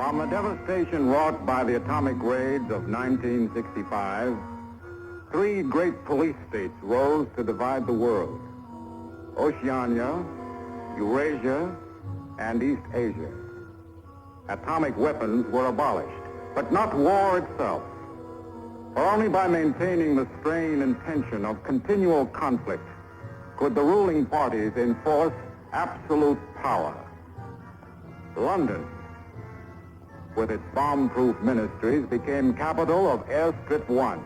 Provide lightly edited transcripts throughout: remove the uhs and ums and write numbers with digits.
From the devastation wrought by the atomic raids of 1965, three great police states rose to divide the world: Oceania, Eurasia, and East Asia. Atomic weapons were abolished, but not war itself. For only by maintaining the strain and tension of continual conflict could the ruling parties enforce absolute power. London, with its bomb-proof ministries, became capital of Airstrip 1,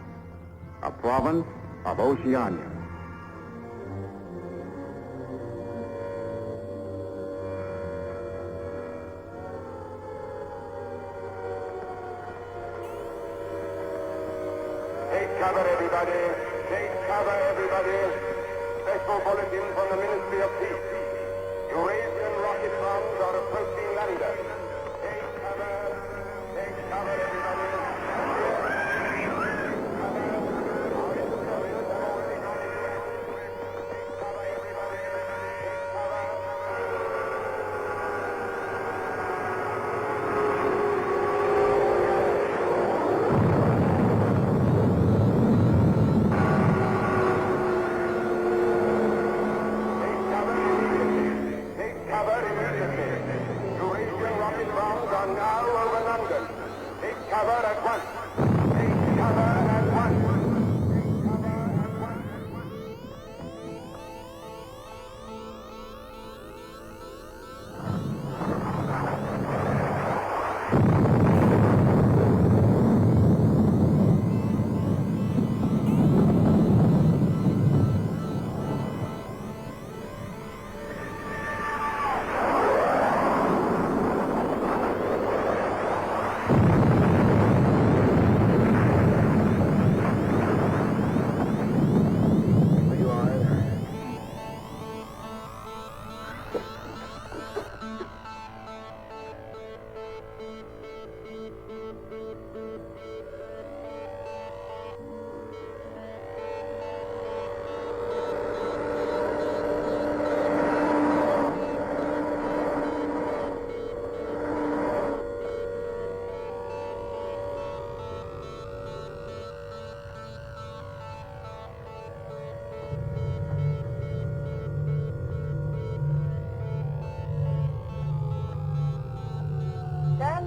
a province of Oceania. Take cover, everybody. Take cover, everybody. Special bulletin from the Ministry of Peace. Eurasian rocket bombs are approaching London. Take cover, everybody.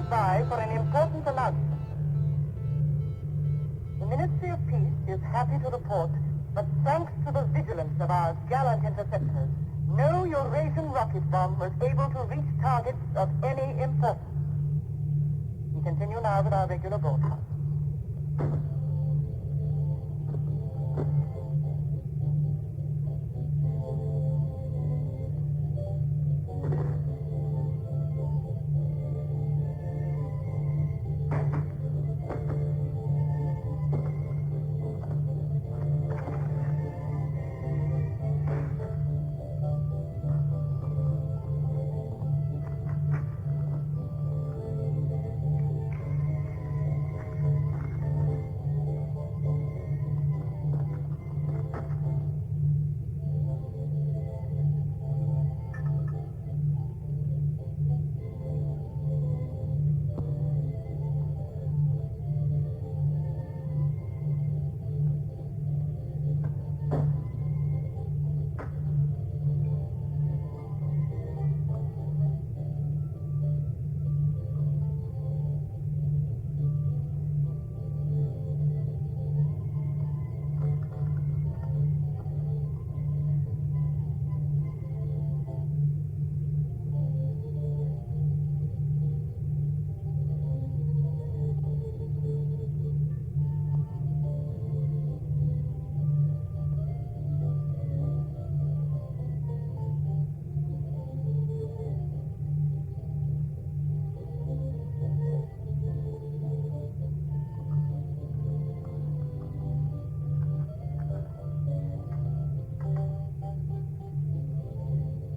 By for an important announcement. The Ministry of Peace is happy to report that thanks to the vigilance of our gallant interceptors, no Eurasian rocket bomb was able to reach targets of any importance. We continue now with our regular broadcast.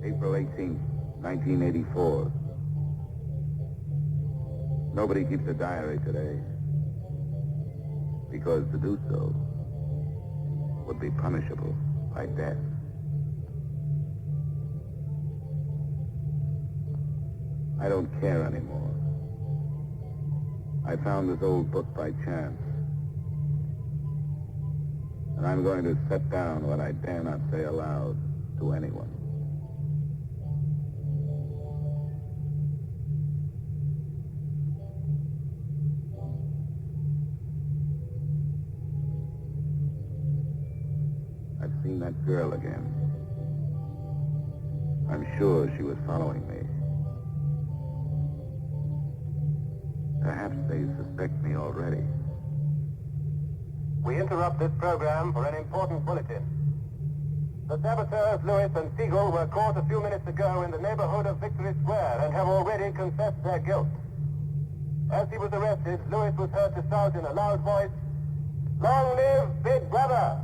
April 18th, 1984. Nobody keeps a diary today, because to do so would be punishable by death. I don't care anymore. I found this old book by chance. And I'm going to set down what I dare not say aloud to anyone. I've seen that girl again. I'm sure she was following me. Perhaps they suspect me already. We interrupt this program for an important bulletin. The saboteurs Lewis and Siegel were caught a few minutes ago in the neighborhood of Victory Square and have already confessed their guilt. As he was arrested, Lewis was heard to shout in a loud voice, "Long live Big Brother!"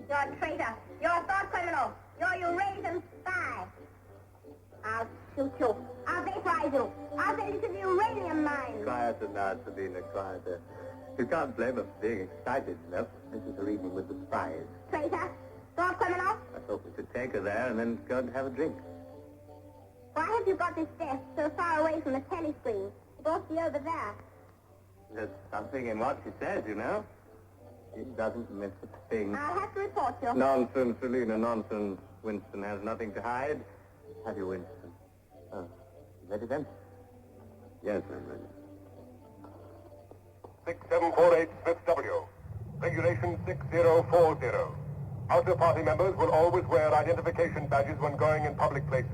You're a traitor. You're a thought criminal. You're a Eurasian spy. I'll shoot you. I'll vaporize you. I'll send you to the uranium mine. Quiet now, Sabina, quiet. You can't blame us for being excited enough. This is her evening with the spies. Traitor. Thought criminal. I thought we could take her there and then go and have a drink. Why have you got this desk so far away from the telescreen? It ought to be over there. There's something in what she says, you know. She doesn't miss a thing. I'll have to report you. Nonsense, Selina, nonsense. Winston has nothing to hide. Have you, Winston? Oh, ready then? Yes, I'm ready. 6748 Smith W. Regulation 6040. Outer party members will always wear identification badges when going in public places.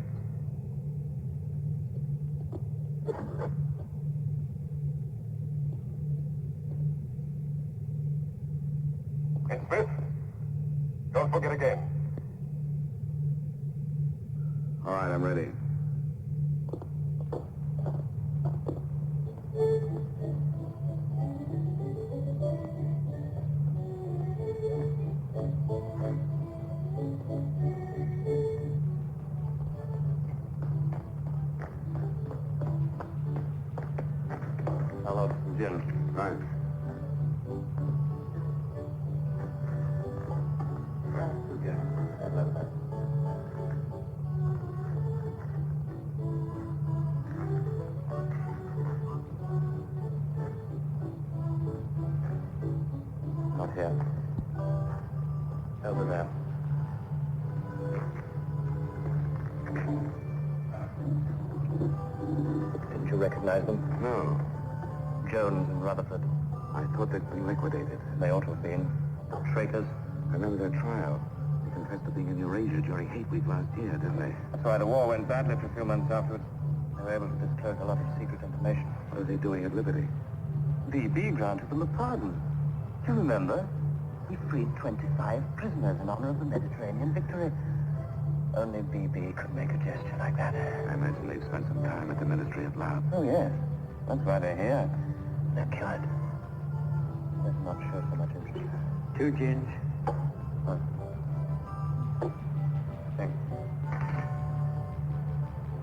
And Smith, don't forget again. All right, I'm ready. I'll have some gin. Right. Not here. Over there. Didn't you recognize them? No. Jones and Rutherford. I thought they'd been liquidated. They ought to have been. Traitors. I remember their trial. They confessed to being in Eurasia during Hate Week last year, didn't they? That's why the war went badly for a few months afterwards. They were able to disclose a lot of secret information. What are they doing at Liberty? BB granted them a pardon. Do you remember? He freed 25 prisoners in honor of the Mediterranean victory. Only BB could make a gesture like that. I imagine they've spent some time at the Ministry of Love. Oh, yes. That's why they're here. They're cured. They're not sure so much interest. 2 gins. Huh. Thanks.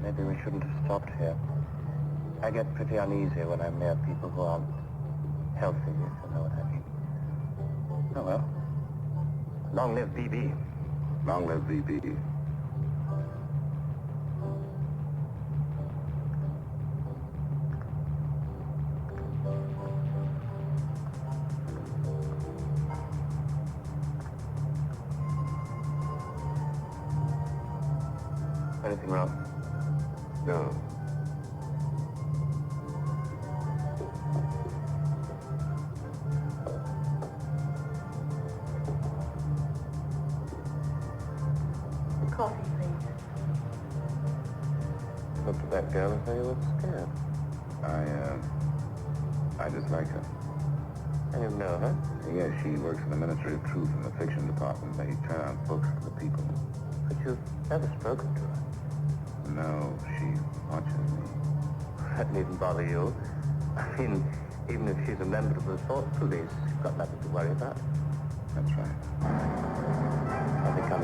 Maybe we shouldn't have stopped here. I get pretty uneasy when I'm near people who aren't healthy, if you know what I mean. Oh, well. Long live BB. Long live BB. Anything wrong? No. Coffee, please. Looked at that girl and said you looked scared. I just like her. I didn't know, huh? Yes, she works in the Ministry of Truth in the fiction department. They turn out books for the people. But you've never spoken to her. No, she watches me. That needn't bother you. I mean, even if she's a member of the thought police, you've got nothing to worry about. That's right. I'll be coming.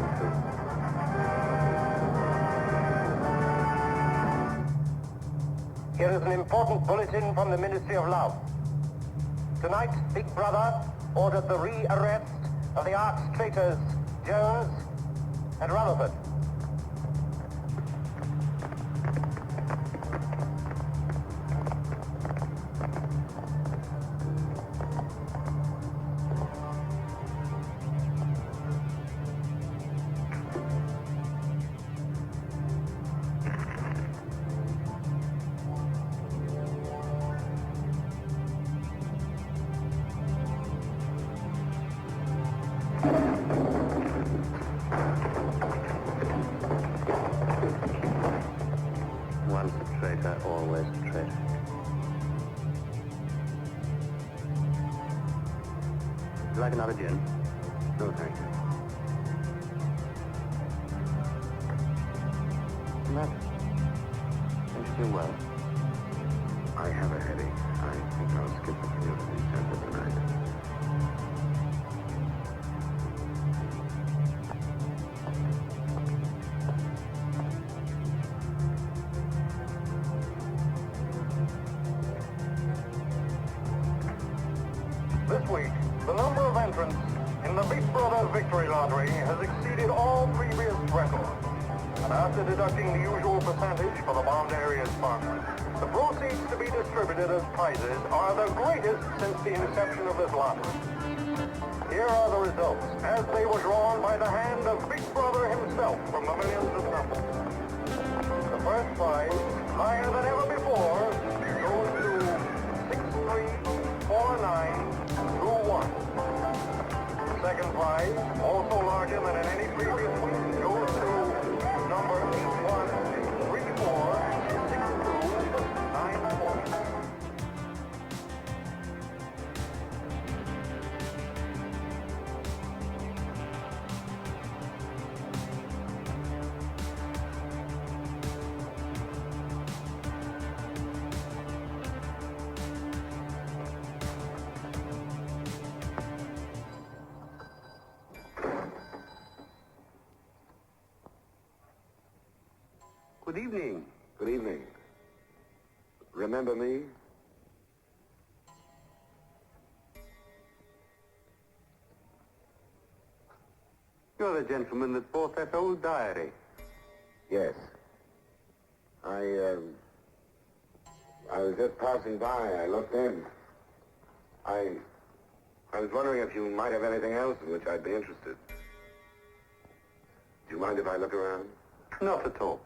Here is an important bulletin from the Ministry of Love. Tonight, Big Brother ordered the re-arrest of the arch traitors Jones and Rutherford. Once a traitor, always a traitor. Would you like another gin? No, thank you. What's the matter? Don't you feel well? I have a headache. I think I'll skip the community center tonight. This week, the number of entrants in the Big Brother Victory Lottery has exceeded all previous records. And after deducting the usual percentage for the Bond Areas Fund, the proceeds to be distributed as prizes are the greatest since the inception of this lottery. Here are the results, as they were drawn by the hand of Big Brother himself from the millions assembled. The first prize, higher than ever before, goes to 634921. The second prize, also larger than in any previous week, goes to number 81346294. Good evening. Good evening. Remember me? You're the gentleman that bought that old diary. Yes. I was just passing by. I looked in. I was wondering if you might have anything else in which I'd be interested. Do you mind if I look around? Not at all.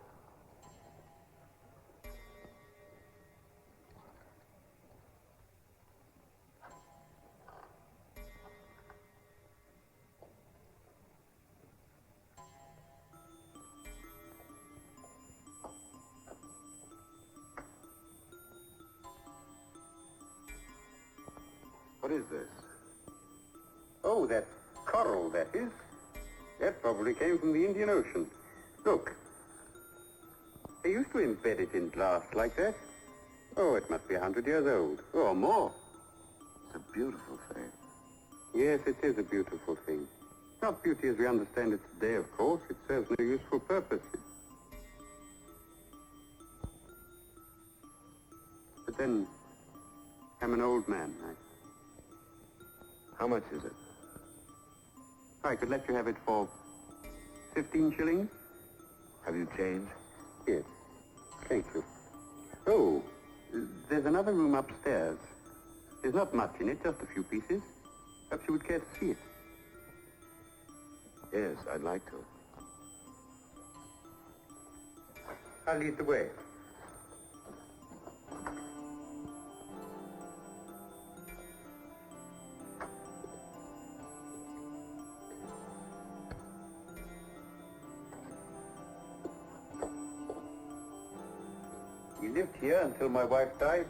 What is this? Oh, that coral, that is. That probably came from the Indian Ocean. Look. They used to embed it in glass like that. Oh, it must be 100 years old, or more. It's a beautiful thing. Yes, it is a beautiful thing. Not beauty as we understand it today, of course. It serves no useful purpose. But then, I'm an old man. How much is it? I could let you have it for 15 shillings. Have you change? Yes. Thank you. Oh, there's another room upstairs. There's not much in it, just a few pieces. Perhaps you would care to see it. Yes, I'd like to. I'll lead the way. We lived here until my wife died.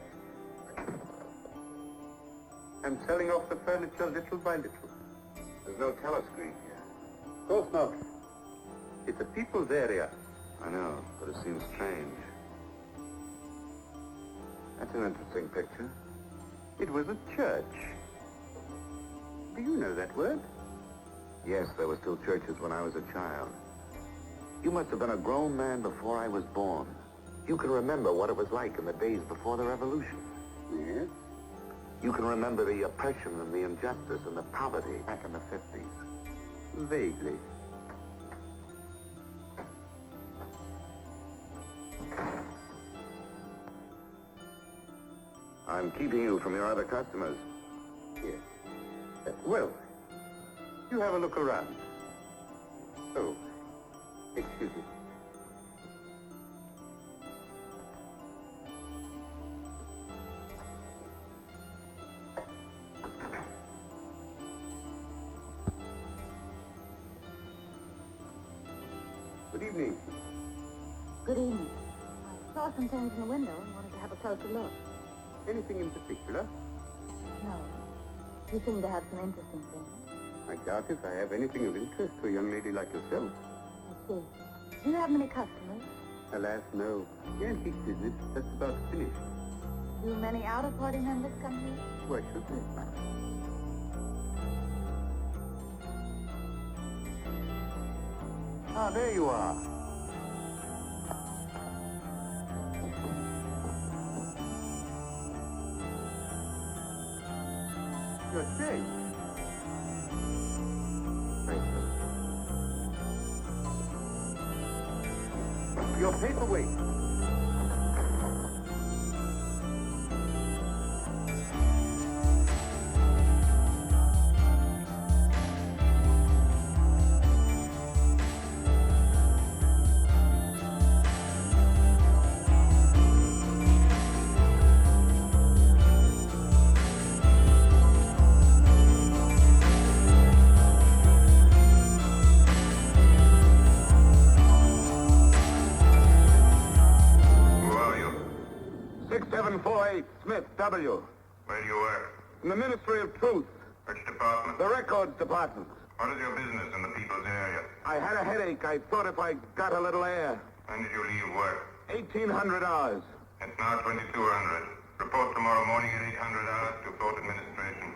I'm selling off the furniture little by little. There's no telescreen here. Of course not. It's a people's area. I know, but it seems strange. That's an interesting picture. It was a church. Do you know that word? Yes, there were still churches when I was a child. You must have been a grown man before I was born. You can remember what it was like in the days before the revolution. Yes? You can remember the oppression and the injustice and the poverty back in the 50s. Vaguely. I'm keeping you from your other customers. Yes. Well, you have a look around. Oh, excuse me. Good evening. Good evening. I saw some things in the window and wanted to have a closer look. Anything in particular? No. You seem to have some interesting things. I doubt if I have anything of interest to a young lady like yourself. I see. Do you have many customers? Alas, no. The antique business just about finished. Do many out-of-party members come here? Why should they? Ah, there you are. You're safe. Thank you. Your paperweight. Smith, W. Where do you work? In the Ministry of Truth. Which department? The Records Department. What is your business in the people's area? I had a headache. I thought if I got a little air. When did you leave work? 1,800 hours. It's now 2200. Report tomorrow morning at 800 hours to Port Administration.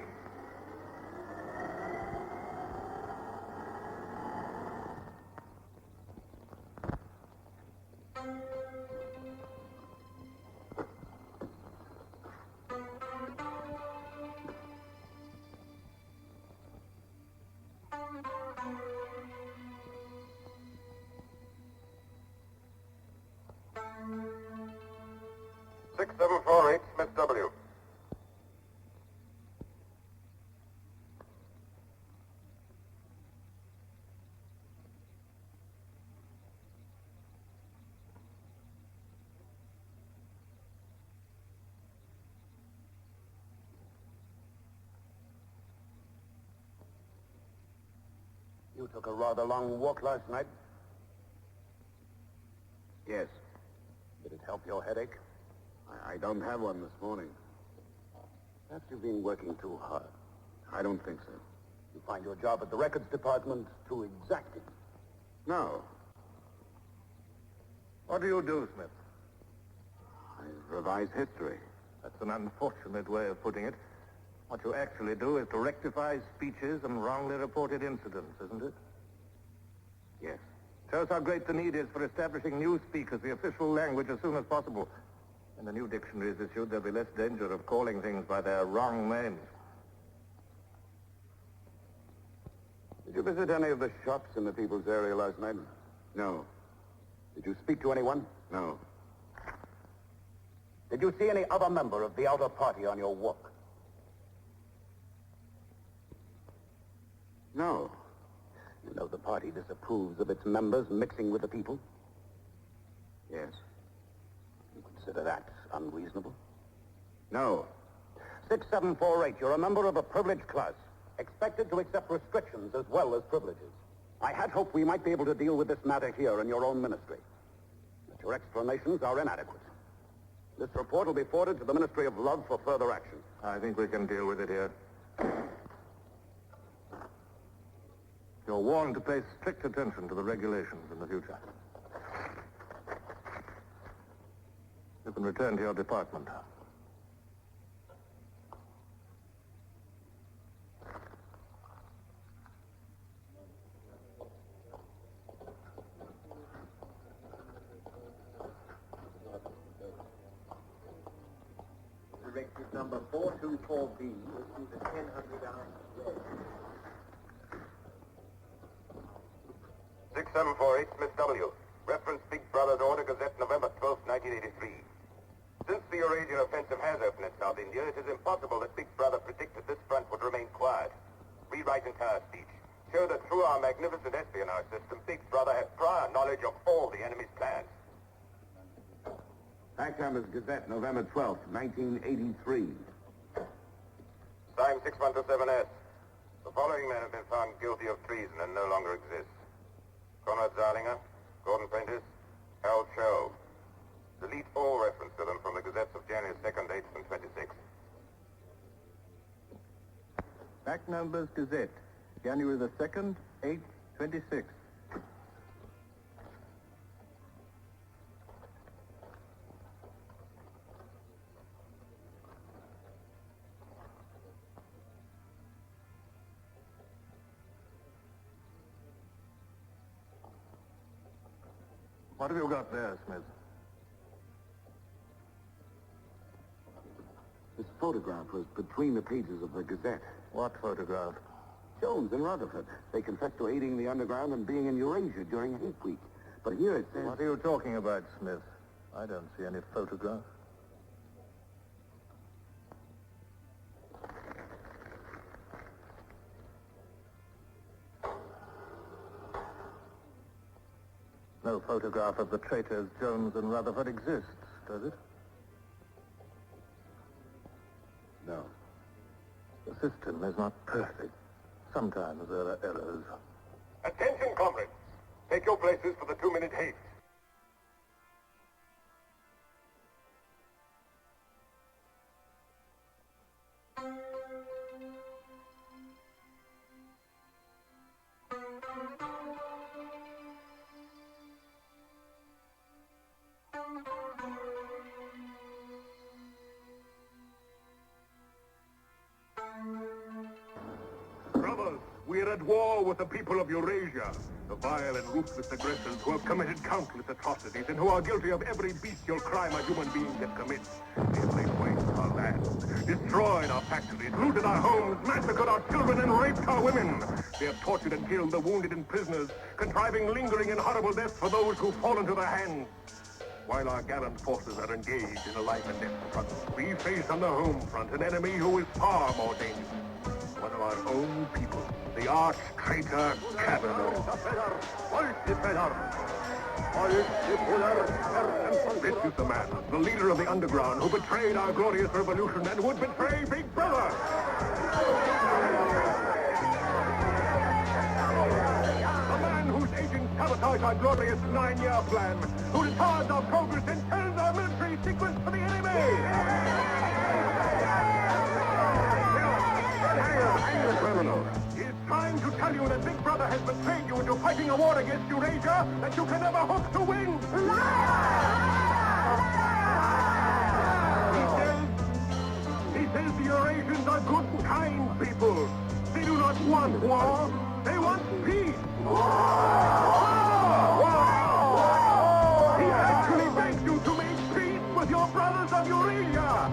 Smith W. You took a rather long walk last night? Yes. Did it help your headache? I don't have one this morning. Perhaps you've been working too hard. I don't think so. You find your job at the Records Department too exacting? No. What do you do, Smith? I revise history. That's an unfortunate way of putting it. What you actually do is to rectify speeches and wrongly reported incidents, isn't it? Yes. Shows how great the need is for establishing newspeak as the official language as soon as possible. When the new dictionary is issued, there'll be less danger of calling things by their wrong names. Did you visit any of the shops in the people's area last night? No. Did you speak to anyone? No. Did you see any other member of the outer party on your walk? No. You know the party disapproves of its members mixing with the people? Yes. You consider that unreasonable? No. 6748, you're a member of a privileged class, expected to accept restrictions as well as privileges. I had hoped we might be able to deal with this matter here in your own ministry. But your explanations are inadequate. This report will be forwarded to the Ministry of Love for further action. I think we can deal with it here. You're warned to pay strict attention to the regulations in the future. You can return to your department. number 424B, issues at 1000 hours. 6748, Smith W. Reference Big Brother's Order, Gazette, November 12, 1983. Since the Eurasian offensive has opened in South India, it is impossible that Big Brother predicted this front would remain quiet. Rewrite entire speech. Show that through our magnificent espionage system, Big Brother had prior knowledge of all the enemy's plans. Fact numbers Gazette, November 12th, 1983. Signed 6127S. The following men have been found guilty of treason and no longer exist. Conrad Zarlinger, Gordon Prentice, Harold Sherrill. Delete all reference to them from the Gazettes of January 2nd, 8th, and 26th. Fact numbers Gazette, January the 2nd, 8th, 26th. What have you got there, Smith? This photograph was between the pages of the Gazette. What photograph? Jones and Rutherford. They confessed to aiding the underground and being in Eurasia during Hate Week. But here it says... What are you talking about, Smith? I don't see any photograph. No photograph of the traitors Jones and Rutherford exists, does it? No. The system is not perfect. Sometimes there are errors. Attention, comrades. Take your places for the 2-minute haste. Brothers, we are at war with the people of Eurasia, the vile and ruthless aggressors who have committed countless atrocities and who are guilty of every bestial crime a human being can commit. They have laid waste our land, destroyed our factories, looted our homes, massacred our children, and raped our women. They have tortured and killed the wounded and prisoners, contriving lingering and horrible deaths for those who fall into their hands. While our gallant forces are engaged in a life and death struggle, we face on the home front an enemy who is far more dangerous. One of our own people, the arch-traitor Cavanaugh. This is the man, the leader of the underground, who betrayed our glorious revolution and would betray Big Brother. The man whose agents sabotage our glorious 9-year plan, who retards our progress and turns our military secrets to the enemy. He's trying to tell you that Big Brother has betrayed you into fighting a war against Eurasia that you can never hope to win. He says the Eurasians are good and kind people. They do not want war. They want peace. He actually begs you to make peace with your brothers of Eurasia.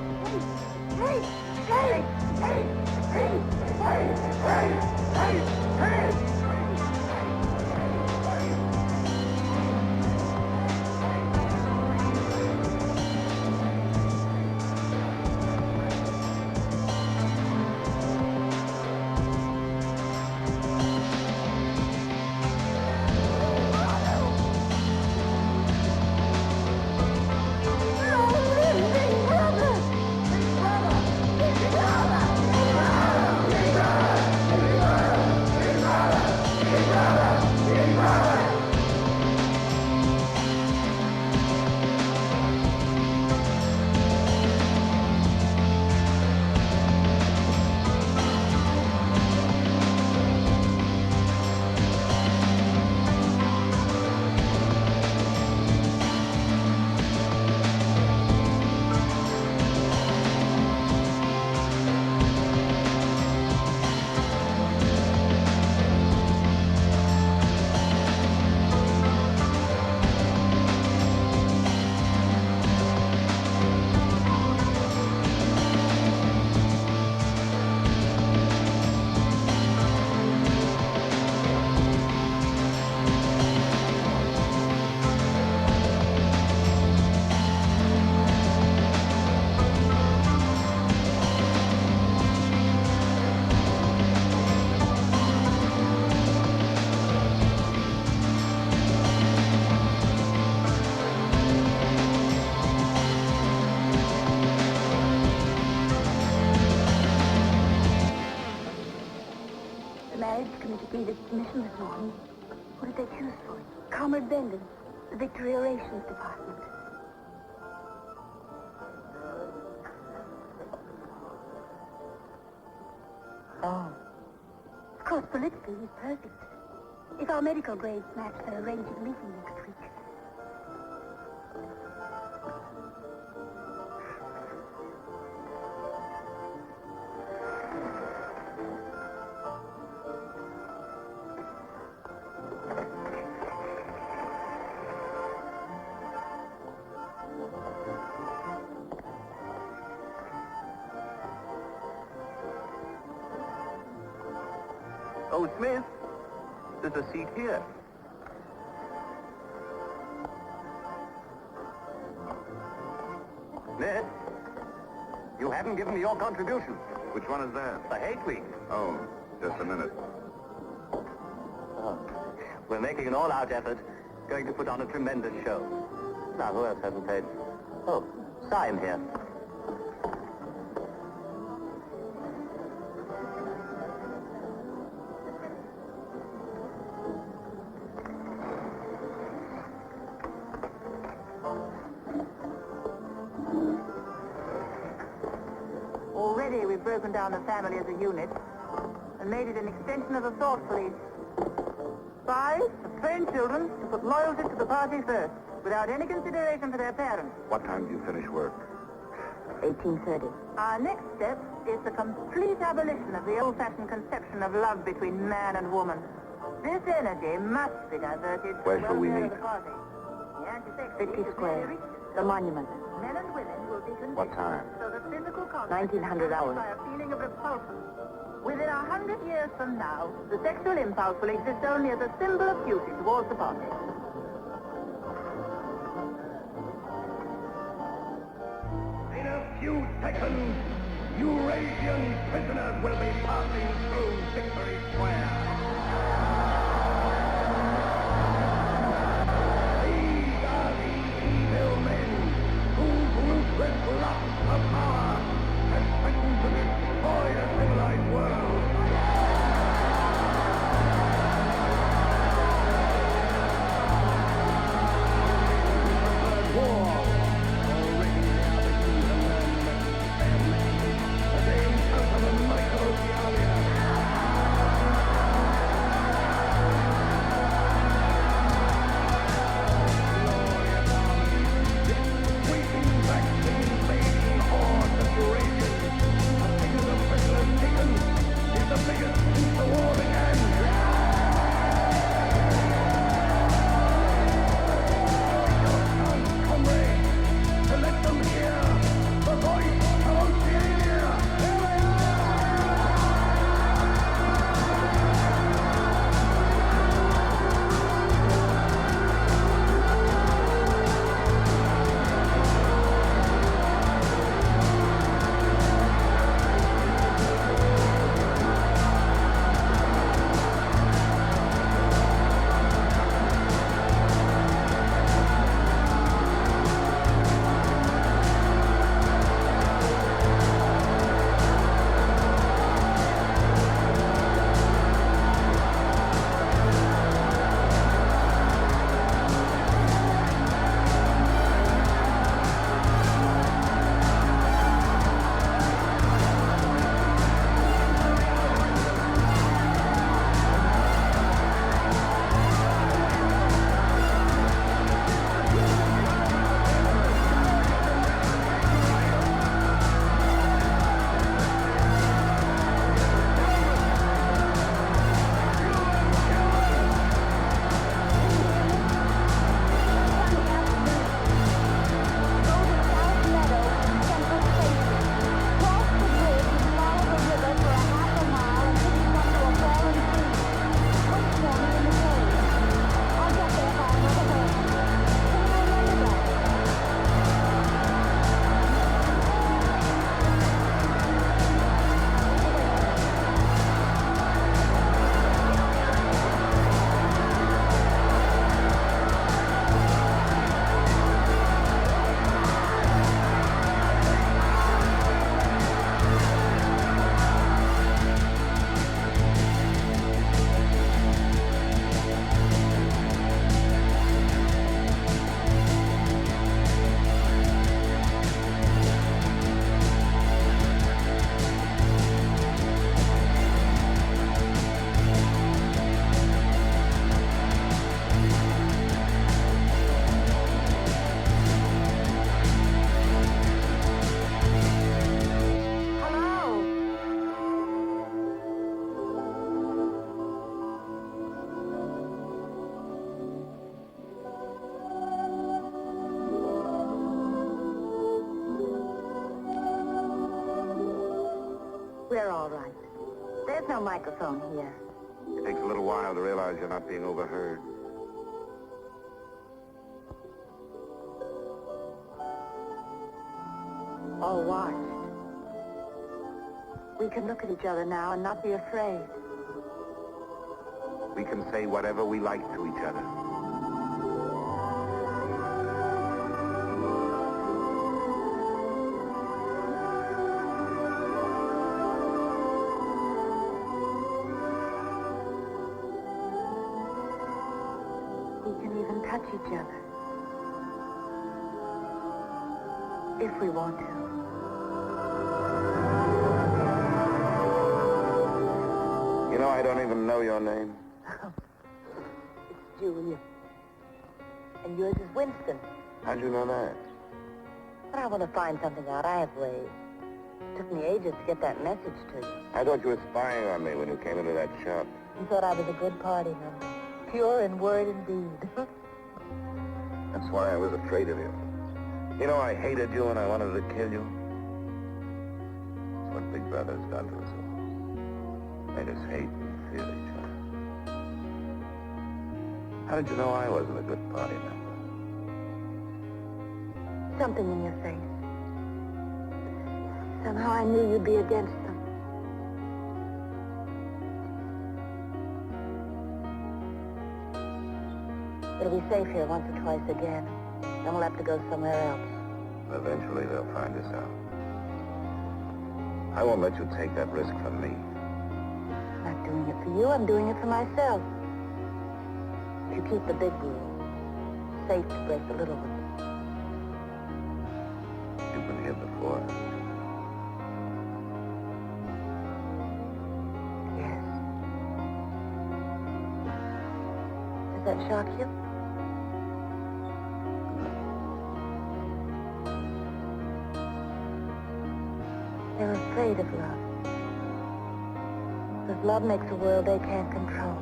received its mission this morning. Who did they choose for it? Comrade Bendon, the Victory Orations Department. Oh. Of course, politically, he's perfect. If our medical grades match, they're arranging a meeting next week. Oh, Smith, there's a seat here. Smith, you haven't given me your contribution. Which one is that? The Hate Week. Oh, just a minute. Oh. We're making an all-out effort, going to put on a tremendous show. Now, who else hasn't paid? Oh, Syme here. Already we've broken down the family as a unit and made it an extension of the thought police. Spies have trained children to put loyalty to the party first, without any consideration for their parents. What time do you finish work? 1830. Our next step is the complete abolition of the old-fashioned conception of love between man and woman. This energy must be diverted. Where shall we meet? 50 Square, the monument. Men and women will be conditioned What time? so that physical contact 1900 hours. By a feeling of repulsion. Within 100 years from now, the sexual impulse will exist only as a symbol of duty towards the party. In a few seconds, Eurasian prisoners will be passing through Victory Square. These are the evil men whose ruthless lust for power has threatened to destroy the civilized world. War. Already they are beginning to learn their men as they encounter the might of Oceania. no microphone here. It takes a little while to realize you're not being overheard. All watched. We can look at each other now and not be afraid. We can say whatever we like to each other. We can even touch each other. If we want to. You know, I don't even know your name. It's Julia. And yours is Winston. How'd you know that? But I want to find something out. I have ways. It took me ages to get that message to you. I thought you were spying on me when you came into that shop. You thought I was a good party member. Pure in word and deed. That's why I was afraid of you. You know, I hated you and I wanted to kill you. That's what Big Brother's done to us all. Made us hate and fear each other. How did you know I wasn't a good party member? Something in your face. Somehow I knew you'd be against them. It'll be safe here once or twice again. Then we'll have to go somewhere else. Eventually they'll find us out. I won't let you take that risk from me. I'm not doing it for you, I'm doing it for myself. If you keep the big rule, it's safe to break the little ones. You've been here before. Yes. Does that shock you? They're afraid of love. Because love makes a world they can't control.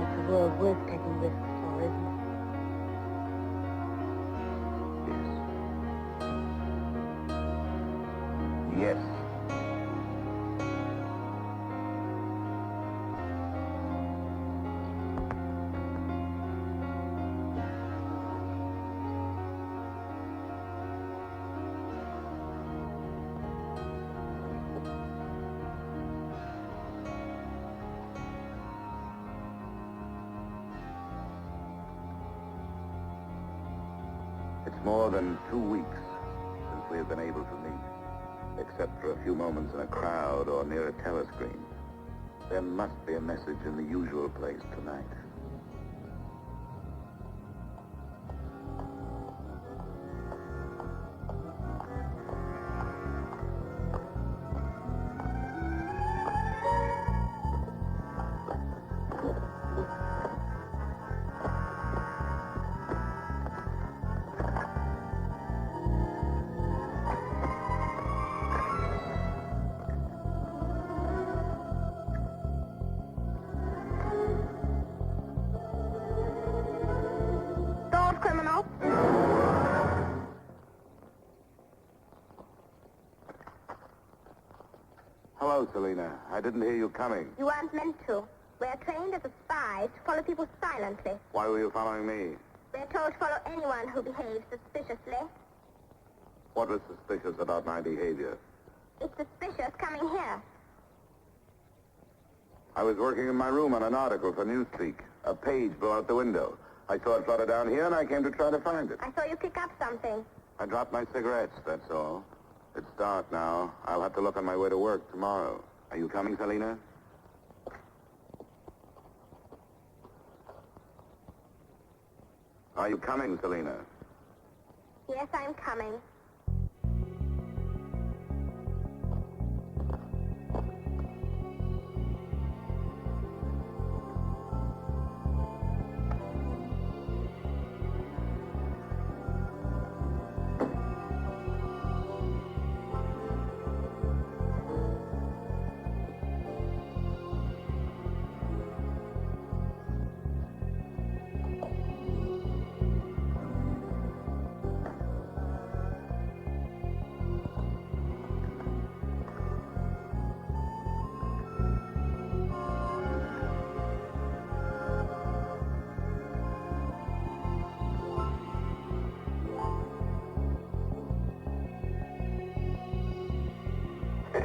It's a world worth taking risks for, isn't it? Yes. Yes. It's more than 2 weeks since we have been able to meet, except for a few moments in a crowd or near a telescreen. There must be a message in the usual place tonight. Hello, Selena. I didn't hear you coming. You weren't meant to. We're trained as spies to follow people silently. Why were you following me? We're told to follow anyone who behaves suspiciously. What was suspicious about my behavior? It's suspicious coming here. I was working in my room on an article for Newspeak. A page blew out the window. I saw it flutter down here, and I came to try to find it. I saw you pick up something. I dropped my cigarettes, that's all. It's dark now. I'll have to look on my way to work tomorrow. Are you coming, Selena? Are you coming, Selena? Yes, I'm coming.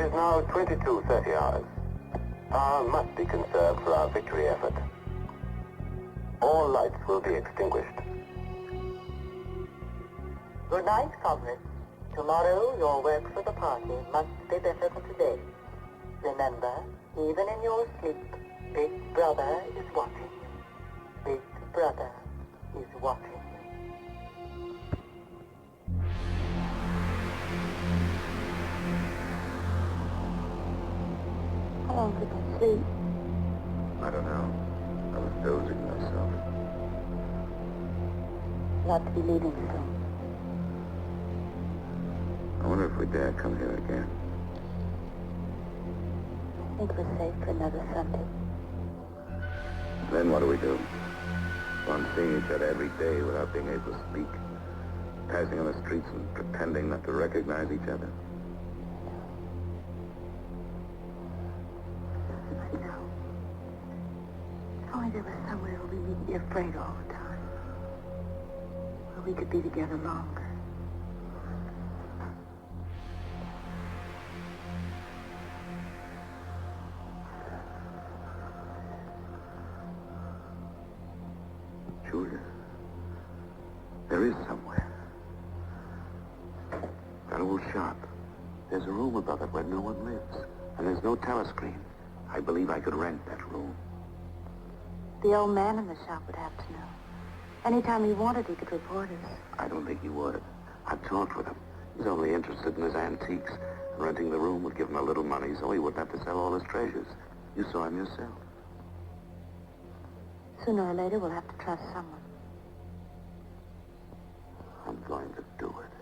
is now 22:30 hours. Power must be conserved for our victory effort. All lights will be extinguished. Good night, comrades. Tomorrow, your work for the party must be better than today. Remember, even in your sleep, Big Brother is watching you. Big Brother is watching you. How long could I sleep? I don't know. I was dozing myself. Not to be leaving soon. I wonder if we dare come here again. I think we're safe for another Sunday. Then what do we do? Go on seeing each other every day without being able to speak. Passing on the streets and pretending not to recognize each other. I know. If only there was somewhere where we needn't be afraid all the time. Where we could be together longer. Julia, there is somewhere. That old shop. There's a room above it where no one lives. And there's no telescreen. I believe I could rent that room. The old man in the shop would have to know. Anytime he wanted, he could report us. I don't think he would. I've talked with him. He's only interested in his antiques. Renting the room would give him a little money so he wouldn't have to sell all his treasures. You saw him yourself. Sooner or later, we'll have to trust someone. I'm going to do it.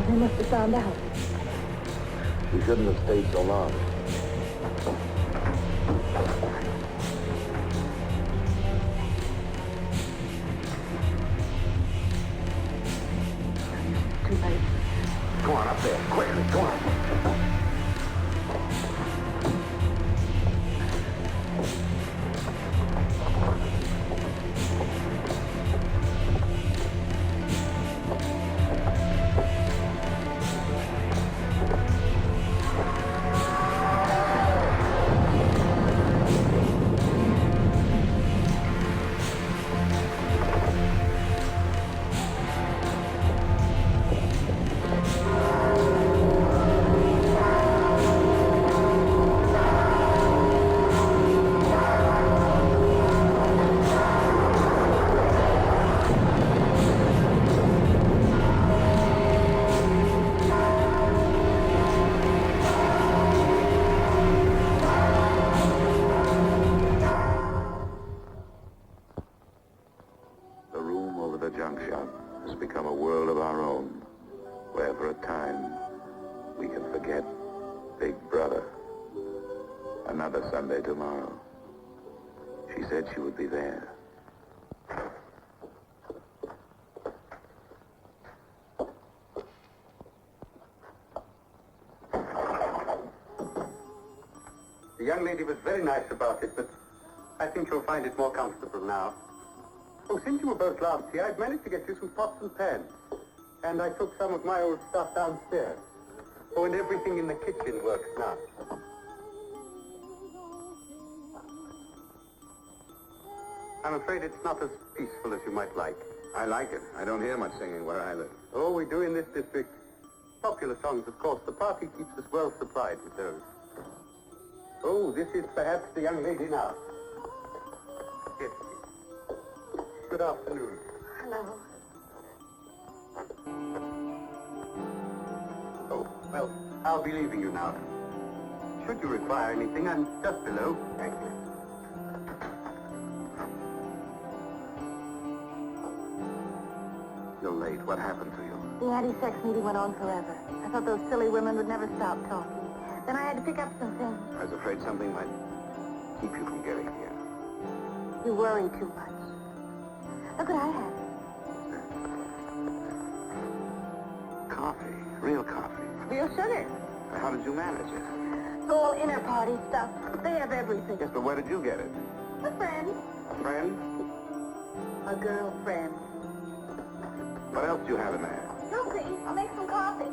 They must have found out. We shouldn't have stayed so long. Too late. Go on up there, quickly, go on. Sunday tomorrow. She said she would be there. The young lady was very nice about it, but I think you'll find it more comfortable now. Oh, since you were both last here, I've managed to get you some pots and pans. And I took some of my old stuff downstairs. Oh, and everything in the kitchen works now. I'm afraid it's not as peaceful as you might like. I like it. I don't hear much singing where I live. Oh, we do in this district. Popular songs, of course. The party keeps us well supplied with those. Oh, this is perhaps the young lady now. Yes. Good afternoon. Hello. Oh, well, I'll be leaving you now. Should you require anything, I'm just below. Thank you. You're late. What happened to you? The anti-sex meeting went on forever. I thought those silly women would never stop talking. Then I had to pick up some things. I was afraid something might keep you from getting here. You worry too much. Look what I have. Coffee. Real coffee. Real sugar. How did you manage it? It's all inner party stuff. They have everything. Yes, but where did you get it? A friend. A friend? A girlfriend. What else do you have in there? Lucy, I'll make some coffee.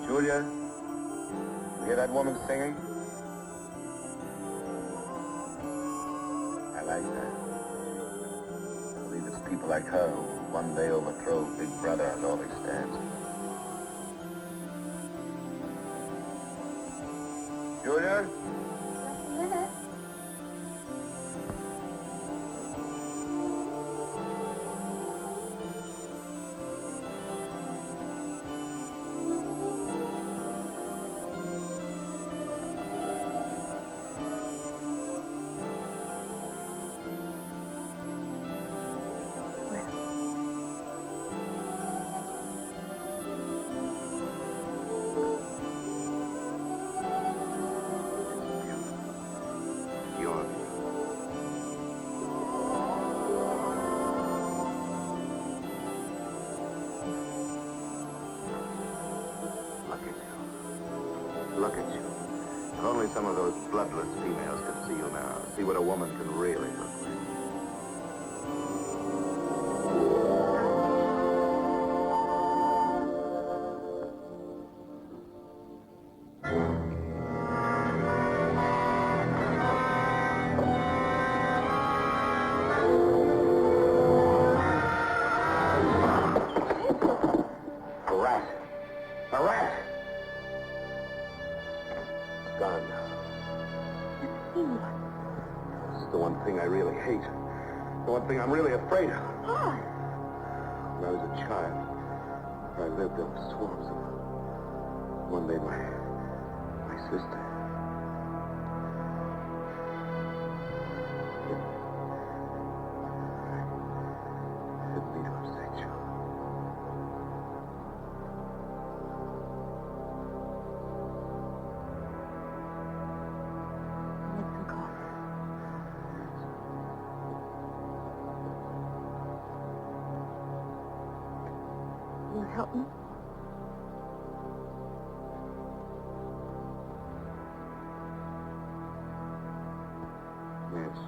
Julia, you hear that woman singing? I like that. I believe it's people like her who will one day overthrow Big Brother and all he stands. Julia? Just a minute. Look at you. If only some of those bloodless females could see you now. See what a woman can really look like. I'm really afraid of. Why? When I was a child, I lived in swarms of them. One day, my sister. I didn't mean to upset you. Make some coffee. Will you help me? Yes.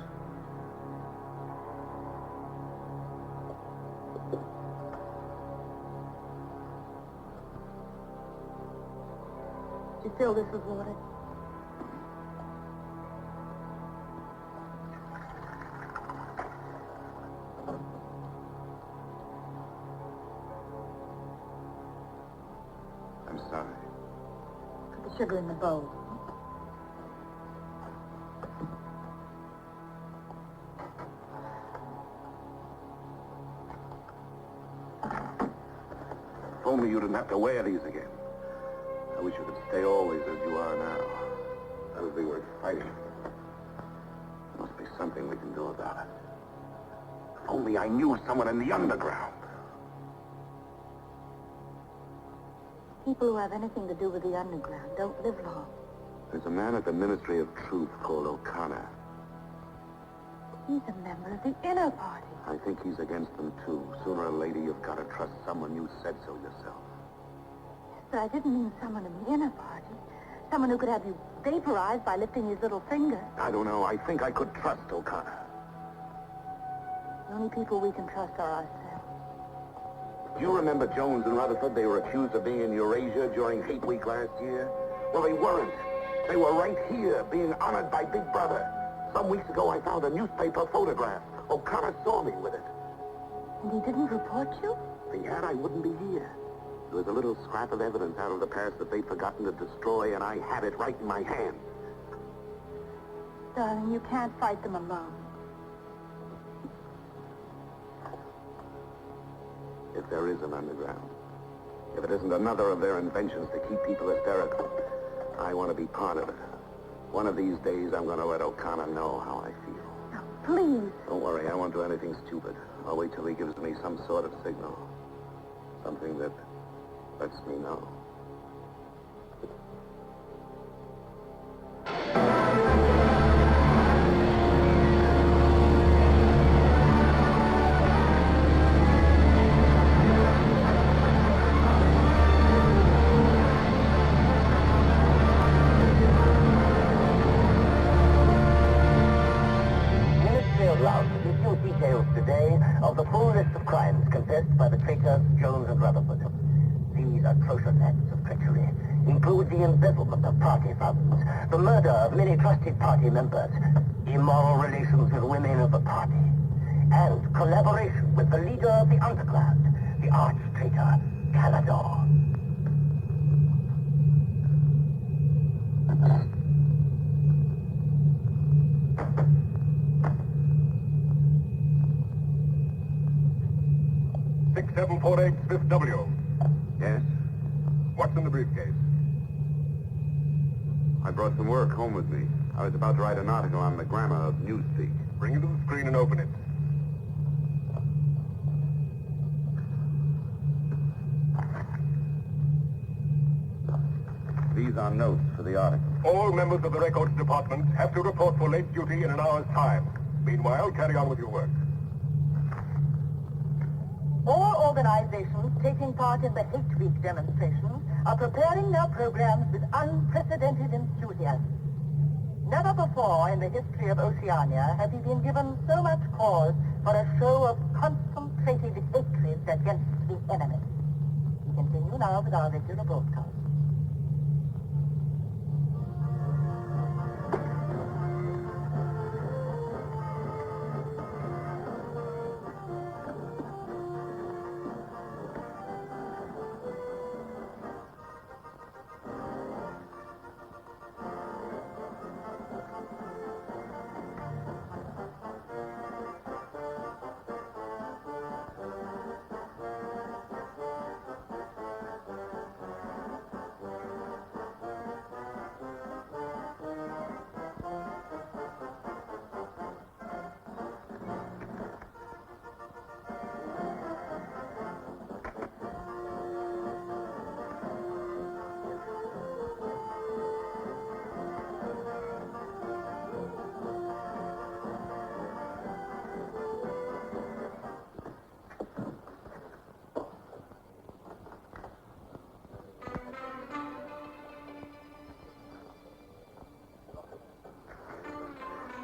Did you fill this with water? I'm sorry. Put the sugar in the bowl. If only you didn't have to wear these again. I wish you could stay always as you are now. That would be worth fighting. There must be something we can do about it. If only I knew someone in the underground. People who have anything to do with the underground don't live long. There's a man at the Ministry of Truth called O'Connor. He's a member of the inner party. I think he's against them, too. Sooner or later, you've got to trust someone. You said so yourself. But I didn't mean someone in the inner party. Someone who could have you vaporized by lifting his little finger. I don't know. I think I could trust O'Connor. The only people we can trust are ourselves. Do you remember Jones and Rutherford? They were accused of being in Eurasia during Hate Week last year. Well, they weren't. They were right here, being honored by Big Brother. Some weeks ago, I found a newspaper photograph. O'Connor saw me with it. And he didn't report you? If he had, I wouldn't be here. There was a little scrap of evidence out of the past that they'd forgotten to destroy, and I had it right in my hand. Darling, you can't fight them alone. if there is an underground. If it isn't another of their inventions to keep people hysterical, I want to be part of it. One of these days, I'm going to let O'Connor know how I feel. Now, please. Don't worry, I won't do anything stupid. I'll wait till he gives me some sort of signal. Something that lets me know. Today of the full list of crimes confessed by the traitors Jones and Rutherford. These atrocious acts of treachery include the embezzlement of party funds, the murder of many trusted party members, immoral relations with women of the party, and collaboration with the leader of the underground, the arch-traitor Calador. Fifth W. Yes? What's in the briefcase? I brought some work home with me. I was about to write an article on the grammar of newspeak. Bring it to the screen and open it. These are notes for the article. All members of the records department have to report for late duty in an hour's time. Meanwhile, carry on with your work. All organizations taking part in the Hate Week demonstrations are preparing their programs with unprecedented enthusiasm. Never before in the history of Oceania have we been given so much cause for a show of concentrated hatred against the enemy. We continue now with our regular broadcast.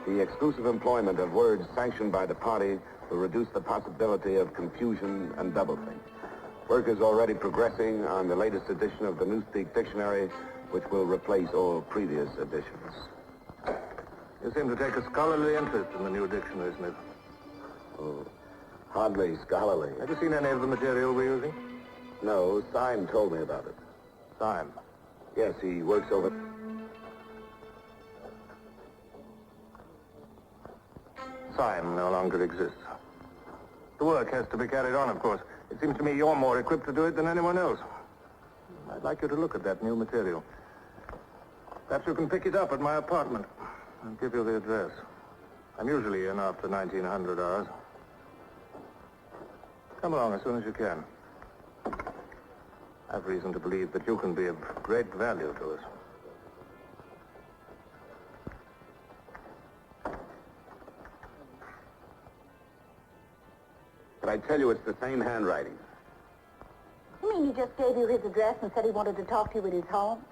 The exclusive employment of words sanctioned by the party will reduce the possibility of confusion and doublethink. Work is already progressing on the latest edition of the Newspeak Dictionary, which will replace all previous editions. You seem to take a scholarly interest in the new dictionary, Smith. Oh, hardly scholarly. Have you seen any of the material we're using? No, Syme told me about it. Syme? Yes, he works over... Syme no longer exists. The work has to be carried on, of course. It seems to me you're more equipped to do it than anyone else. I'd like you to look at that new material. Perhaps you can pick it up at my apartment. I'll give you the address. I'm usually in after 1900 hours. Come along as soon as you can. I've reason to believe that you can be of great value to us. But I tell you, it's the same handwriting. You mean he just gave you his address and said he wanted to talk to you at his home?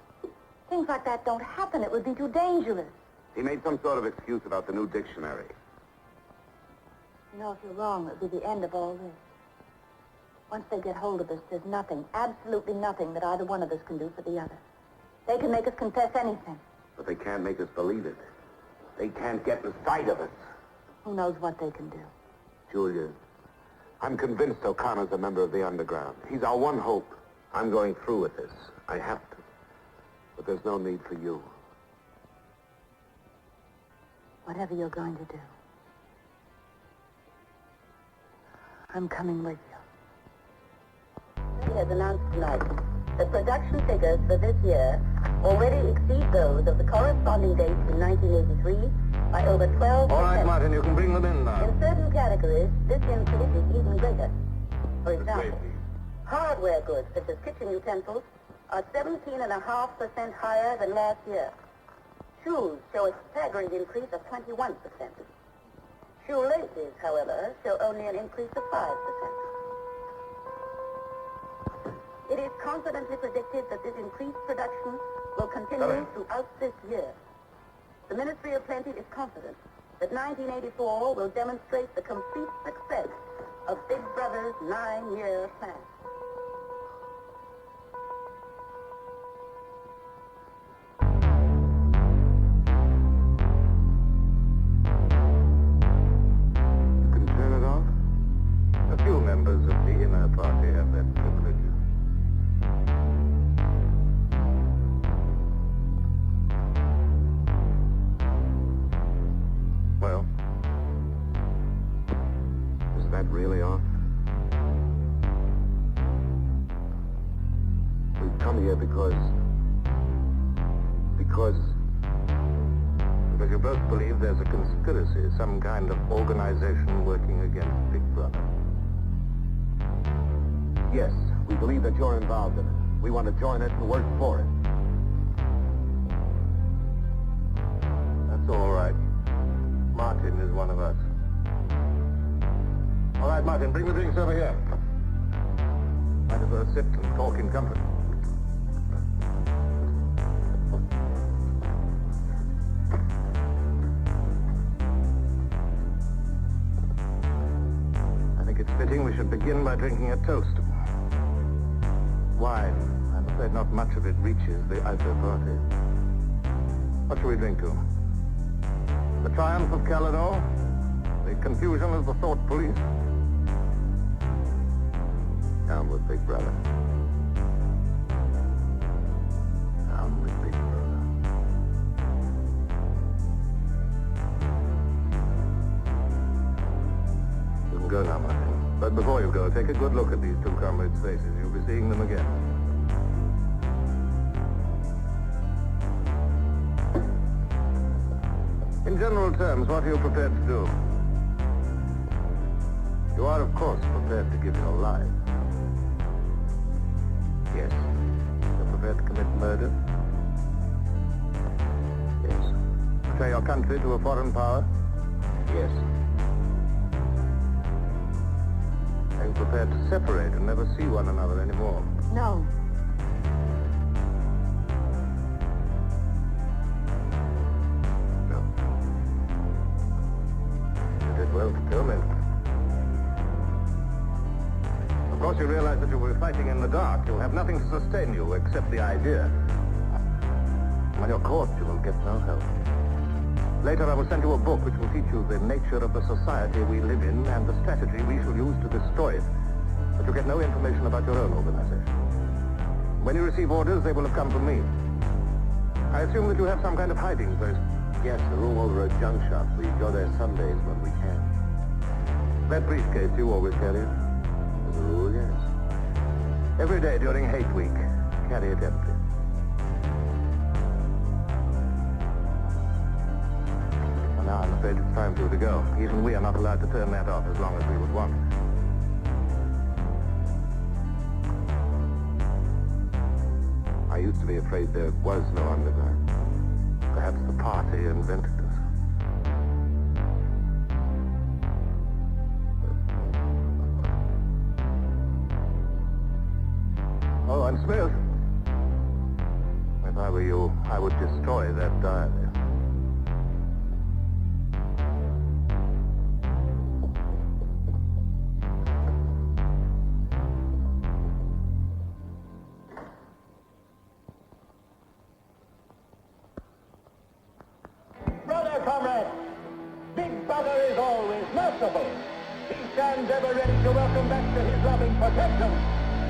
Things like that don't happen. It would be too dangerous. He made some sort of excuse about the new dictionary. You know, if you're wrong, it would be the end of all this. Once they get hold of us, there's nothing, absolutely nothing that either one of us can do for the other. They can make us confess anything. But they can't make us believe it. They can't get the sight of us. Who knows what they can do? Julia, I'm convinced O'Connor's a member of the underground. He's our one hope. I'm going through with this. I have to. But there's no need for you. Whatever you're going to do, I'm coming with you. has announced tonight that production figures for this year already exceed those of the corresponding dates in 1983 by over 12%. All right, Martin, you can bring them in now. In certain categories, this increase is even greater. For example, hardware goods such as kitchen utensils are 17.5% higher than last year. Shoes show a staggering increase of 21%. Shoelaces, however, show only an increase of 5%. It is confidently predicted that this increased production will continue throughout this year. The Ministry of Plenty is confident that 1984 will demonstrate the complete success of Big Brother's 9-year plan. You can turn it off? A few members of the inner party have that privilege. Well, Is that really off? We've come here because you both believe there's a conspiracy, some kind of organization working against Big Brother. yes, we believe that you're involved in it. We want to join it and work for it. That's all right. Martin is one of us. All right, Martin, bring the drinks over here. Might as well sit and talk in comfort. I think it's fitting we should begin by drinking a toast. Wine. I'm afraid not much of it reaches the outer party. What shall we drink to? The triumph of Caledon? The confusion of the thought police? Down with Big Brother. Down with Big Brother. You can go now, Martin. But before you go, take a good look at these two comrades' faces. You'll be seeing them again. In general terms, what are you prepared to do? You are, of course, prepared to give your life. Yes. You're prepared to commit murder? Yes. Betray your country to a foreign power? Yes. Are you prepared to separate and never see one another anymore? No. No. You did well to tell me. Of course, you realize that you will be fighting in the dark. You'll have nothing to sustain you except the idea. When you're caught, you will get no help. Later, I will send you a book which will teach you the nature of the society we live in and the strategy we shall use to destroy it. But you get no information about your own organization. When you receive orders, they will have come from me. I assume that you have some kind of hiding place. Yes, the room over at Junk Shop. We go there Sundays when we can. That briefcase you always carry it? As a rule, yes. Every day during hate week, carry it empty. Well, now I'm afraid it's time for you to go. Even we are not allowed to turn that off as long as we would want. I used to be afraid there was no underground. Perhaps the party invented us. Oh, and Smith. If I were you, I would destroy that diary. Brother, comrades, Big Brother is always merciful. He stands ever ready to welcome back to his loving protection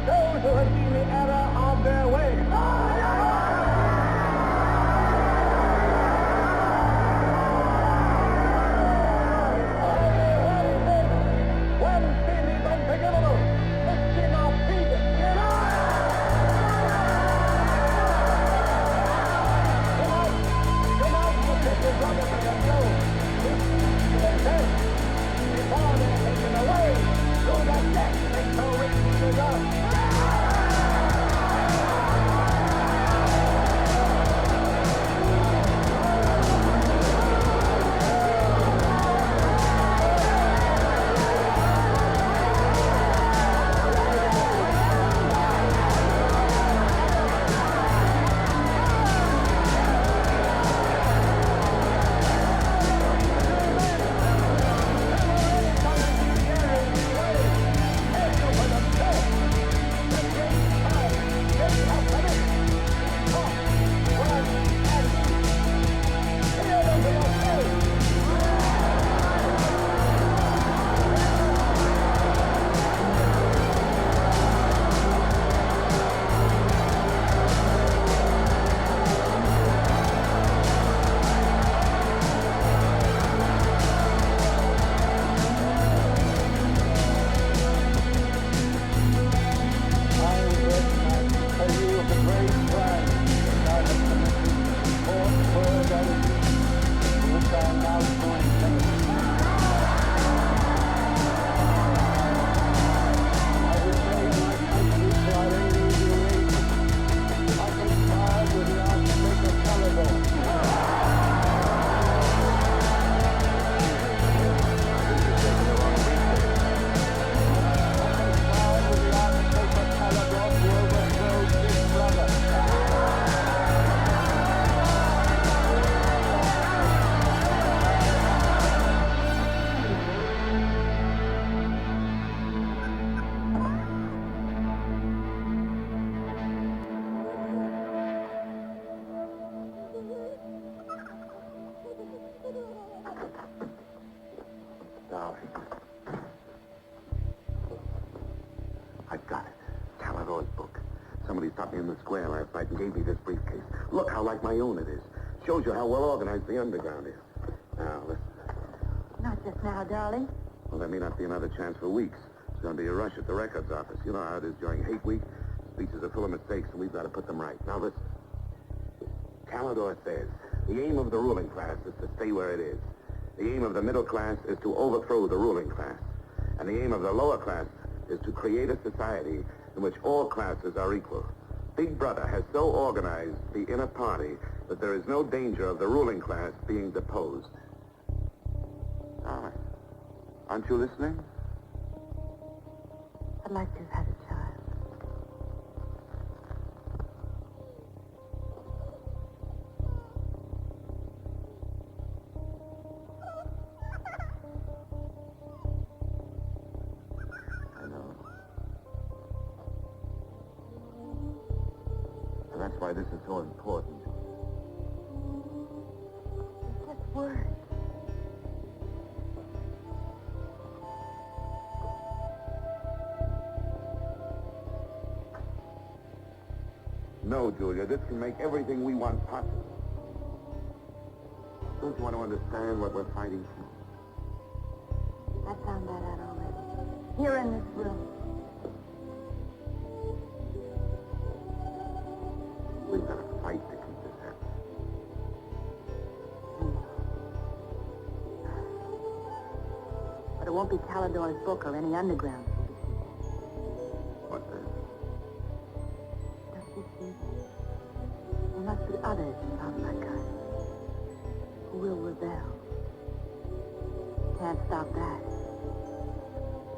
those who have seen the error of their ways. One sin is unforgivable, the sin of treason. square last night and gave me this briefcase. Look how like my own it is. Shows you how well organized the underground is. Now, listen. Not just now, darling. Well, there may not be another chance for weeks. There's going to be a rush at the records office. You know how it is during hate week. Speeches are full of mistakes, and we've got to put them right. Now, listen. Calidor says, the aim of the ruling class is to stay where it is. The aim of the middle class is to overthrow the ruling class. And the aim of the lower class is to create a society in which all classes are equal. Big Brother has so organized the inner party that there is no danger of the ruling class being deposed. Aren't you listening? I'd like to have had a child. I know. And that's why this is so important. It's just words. No, Julia, this can make everything we want possible. Don't you want to understand what we're fighting for? I found that out already. Here in this room. We've got to fight to keep this happening. But it won't be Calidor's book or any underground. What then? Don't you see? There must be others about like us who will rebel. Can't stop that.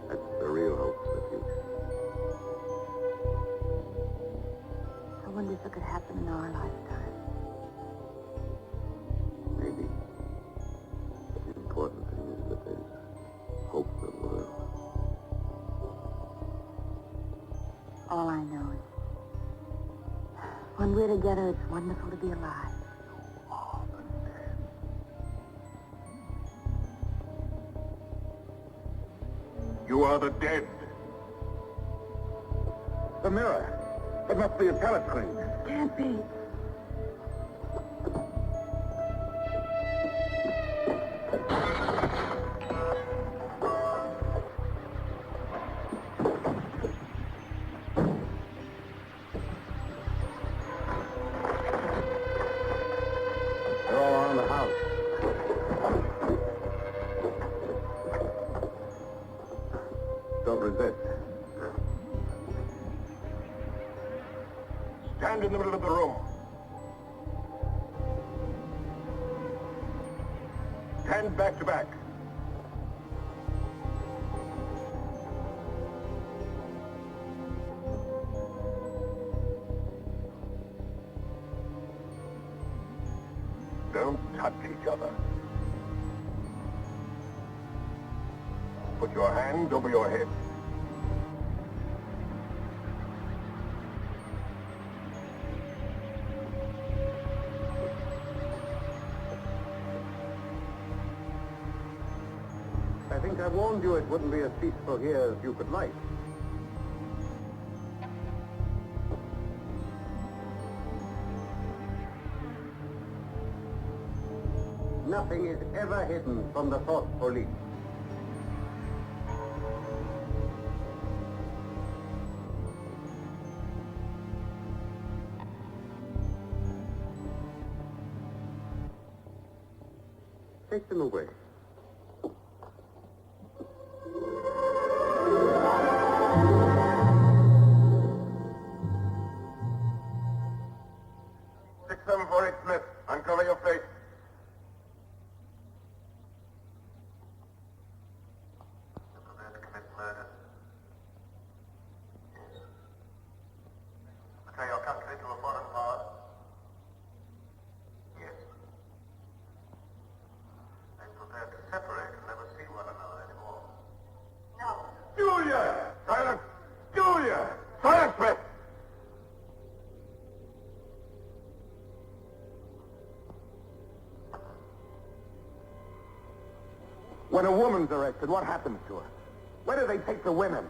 That's the real hope for the future. I wonder if it could happen in our lifetime. Maybe. But the important thing is that there's hope for the world. All I know is when we're together, it's wonderful to be alive. You are the dead. The mirror. It must be a telescreen. Can't be. They're all around the house. Don't resist. Stand in the middle of the room. Stand back to back. Don't touch each other. Put your hands over your head. I think I warned you it wouldn't be as peaceful here as you could like. Nothing is ever hidden from the thought police. Take them away. Smith, uncover your face. You're prepared to commit murder? Yes. Betray your country to a foreign power? Yes. Are you prepared to separate and never see one another anymore? No. Julia! Silence! Julia! Silence, Smith! When a woman's arrested, what happens to her? Where do they take the women?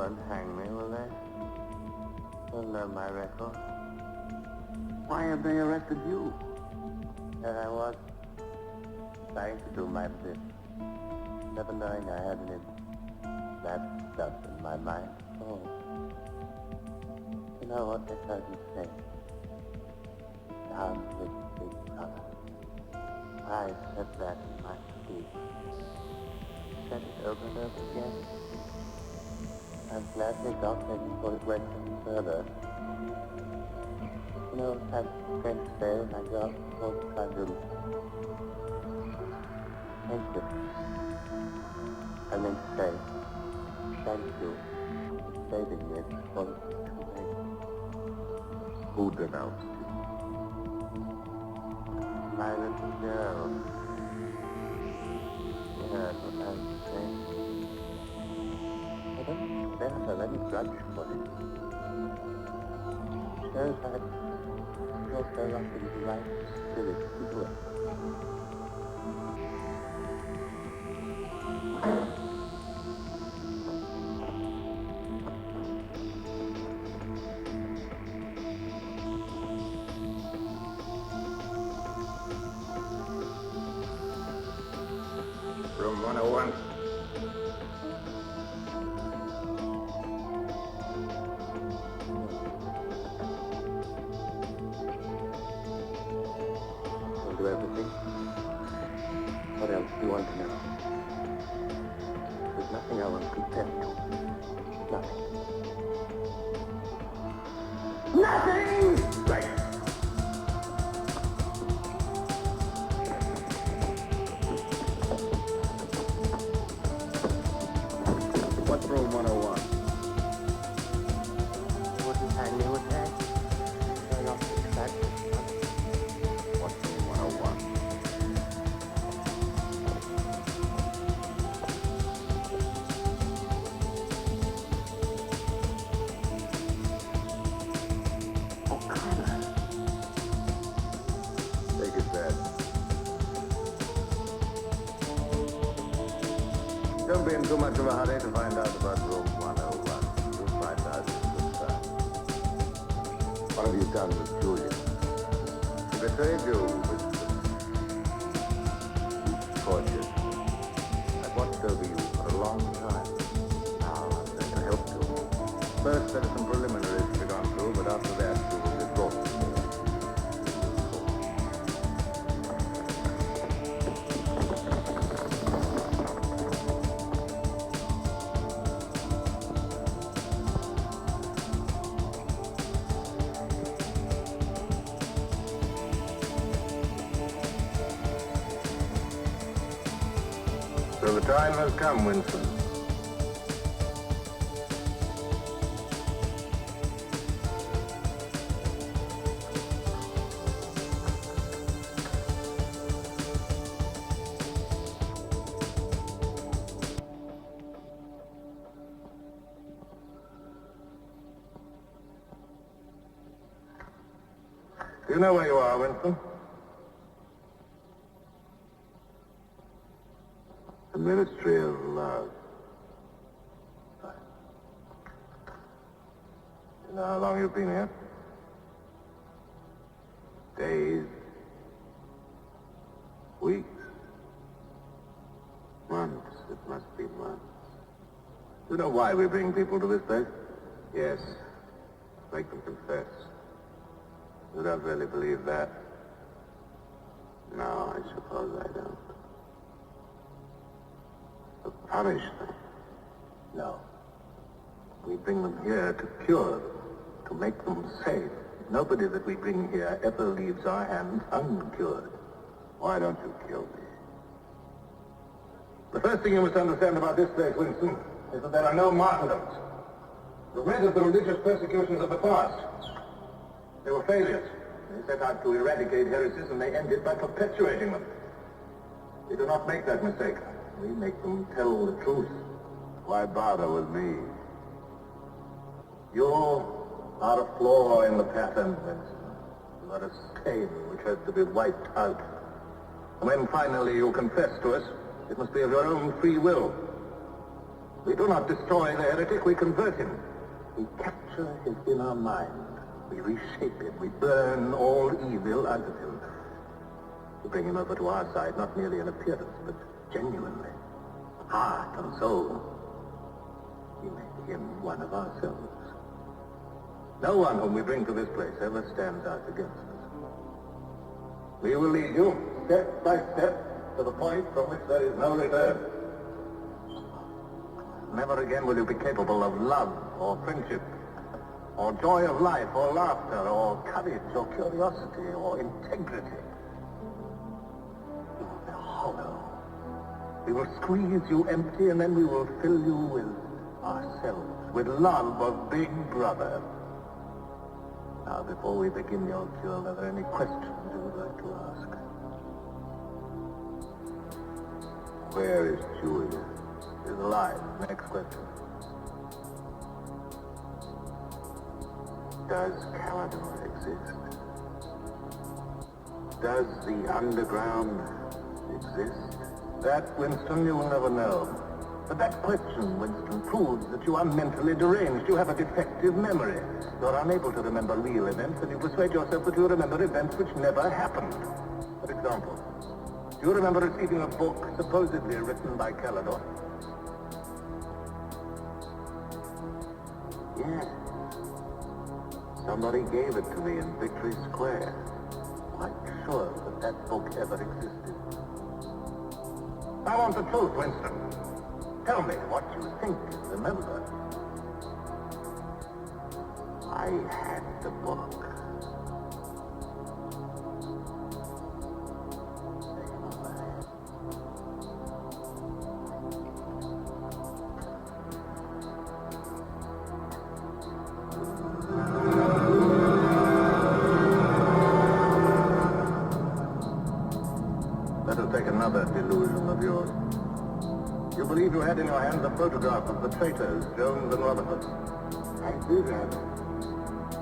won't hang me, will they? They'll know my record. Why have they arrested you? There I was, trying to do my bit, never knowing I had any bad stuff in my mind. Oh. You know what they heard me say? Down with Big Brother. I said that in my sleep. Said it over and over again. I'm glad they got me before it went any further. You know what I'm going to say when I go out all the time to thank you. I meant to say thank you for saving me before it was too late. Who denounced you? My little girl. She heard what I was saying. I don't bear her any grudge for it. Shows I feel so lucky to be right spirit to do it. Room 101. I'll do everything. What else do you want to know? There's nothing I won't confess to. Nothing. Nothing! Right. What's room 101? Wouldn't hang me with that. Turn off the distraction. What's room 101? Take his bed. Don't be in too much of a hurry to find out about room 101. You'll find out in good time. What have you done with Julia? She betrayed you with torture. I've watched over you for a long time. Now I'm going to help you. First, there are some preliminaries to be gone through, but after that, you will be brought to me. So the time has come, Winston. Do you know where you are, Winston? The Ministry of Love. Do you know how long you've been here? Days. Weeks. Months. It must be months. Do you know why we bring people to this place? Yes. Make them confess. You don't really believe that? No, I suppose I don't. To punish them? No. We bring them here to cure them, to make them safe. Nobody that we bring here ever leaves our hands uncured. Why don't you kill me? The first thing you must understand about this place, Winston, is that there are no martyrdoms. You've read of the religious persecutions of the past. They were failures. They set out to eradicate heresies, and they ended by perpetuating them. We do not make that mistake. We make them tell the truth. Why bother with me? You are a flaw in the pattern, Winston. You are a stain which has to be wiped out. When finally you confess to us, it must be of your own free will. We do not destroy the heretic, we convert him. We capture his inner mind. We reshape him. We burn all evil out of him. We bring him over to our side, not merely in appearance, but genuinely. Heart and soul. We make him one of ourselves. No one whom we bring to this place ever stands out against us. We will lead you, step by step, to the point from which there is no return. Never again will you be capable of love or friendship, or joy of life, or laughter, or courage, or curiosity, or integrity. You will be hollow. We will squeeze you empty, and then we will fill you with ourselves, with love of Big Brother. Now, before we begin your cure, are there any questions you would like to ask? Where is Julia? She's alive. Next question. Does Caledon exist? Does the underground exist? That, Winston, you will never know. But that question, Winston, proves that you are mentally deranged. You have a defective memory. You're unable to remember real events, and you persuade yourself that you remember events which never happened. For example, do you remember receiving a book supposedly written by Caledon? Yes. Somebody gave it to me in Victory Square. Quite sure that that book ever existed. I want the truth, Winston. Tell me what you think and remember. I had the book. Let us take another delusion of yours. You believe you had in your hand the photograph of the traitors, Jones and Rutherford? I did have it.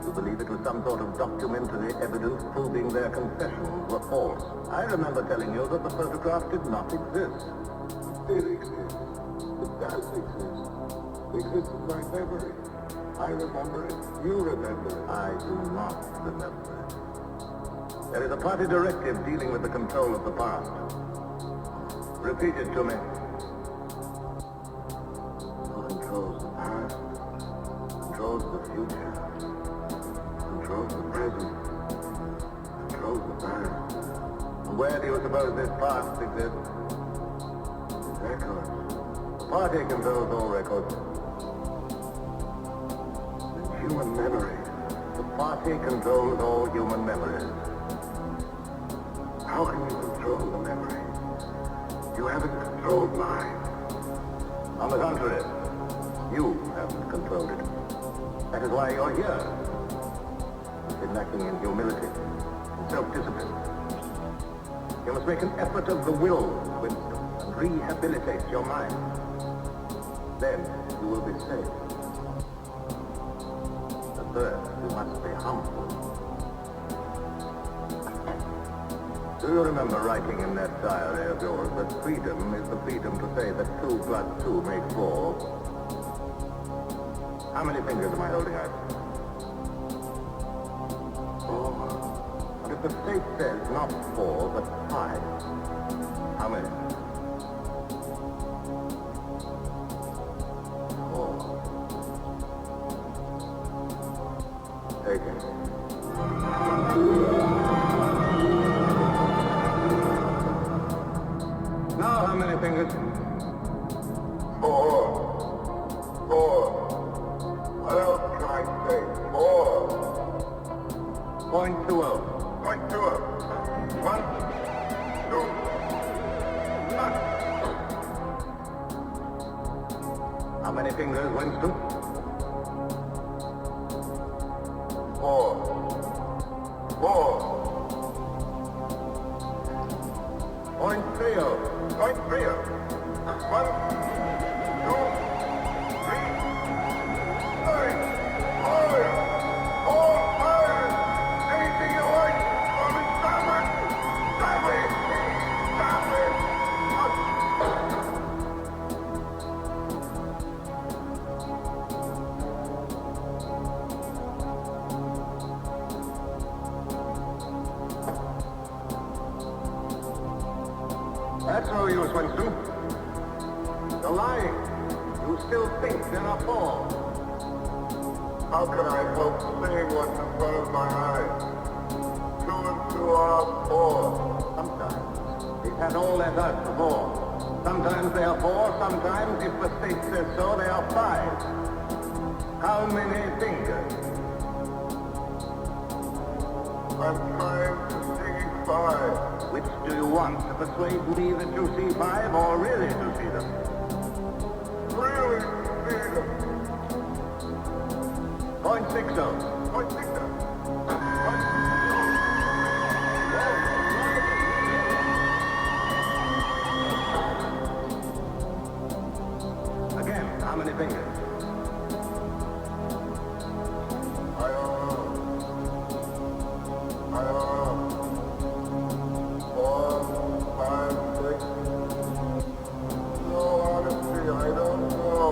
You believe it was some sort of documentary evidence proving their confessions were false? I remember telling you that the photograph did not exist. It did exist. It does exist. It exists in my memory. I remember it. You remember it. I do not remember it. There is a party directive dealing with the control of the past. Repeat it to me. Controls the past, controls the future, controls the present, controls the past. And where do you suppose this past exists? Records. The party controls all records. The human memory. The party controls all human memories. How can you control the memory? You haven't controlled mine. On the contrary. You haven't controlled it. That is why you're here. You've been lacking in humility, in self-discipline. You must make an effort of the will, Winston, and rehabilitate your mind. Then you will be safe. But first, you must be humble. Do you remember writing in that diary of yours that freedom is the freedom to say that 2 + 2 make 4? How many fingers am I holding out? 4. And if the state says not 4, but 5, how many? 4. Take it. Now how many fingers? 4. 4. What else can I say? 4. 0.20. 0.20. 1, 2, 1. How many fingers, Winston? 4. 4. 0.30. 0.30. 1, 2, 3. Anything you like. Stop it. Stop it. Stop it. no use, Winston. You're lying. You still think there are four. How can I help seeing what's in front of my eyes? 2 and 2 are 4. Sometimes. We've had all that out before. Sometimes they are 4, sometimes, if the state says so, they are 5. How many fingers? I'm trying to see 5. Which do you want, to persuade me that you see 5 or really to see them? Really see them. Point 6 0. Point 6 0. Again, how many fingers? I don't know. 4, 5, 6. No, honestly, I don't know.